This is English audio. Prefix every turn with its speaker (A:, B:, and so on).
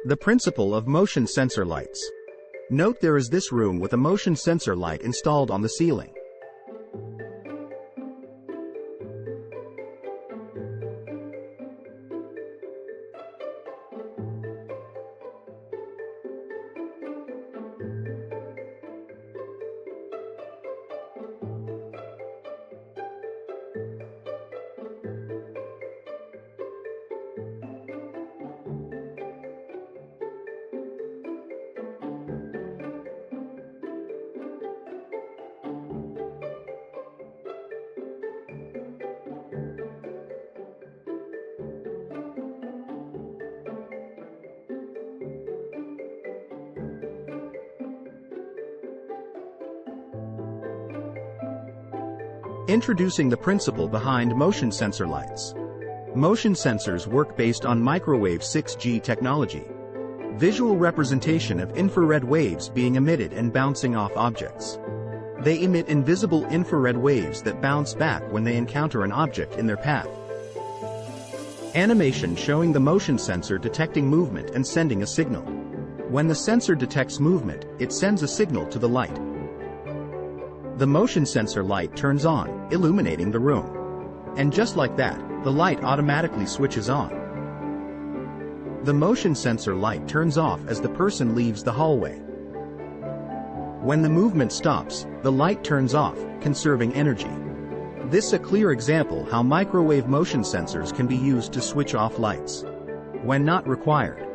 A: The principle of motion sensor lights. Note there is this room with a motion sensor light installed on the ceiling. Introducing the principle behind motion sensor lights. Motion sensors work based on microwave 6G technology. Visual representation of infrared waves being emitted and bouncing off objects. They emit invisible infrared waves that bounce back when they encounter an object in their path. Animation showing the motion sensor detecting movement and sending a signal. When the sensor detects movement, it sends a signal to the light. The motion sensor light turns on, illuminating the room. And just like that, the light automatically switches on. The motion sensor light turns off as the person leaves the hallway. When the movement stops, the light turns off, conserving energy. This is a clear example how microwave motion sensors can be used to switch off lights when not required.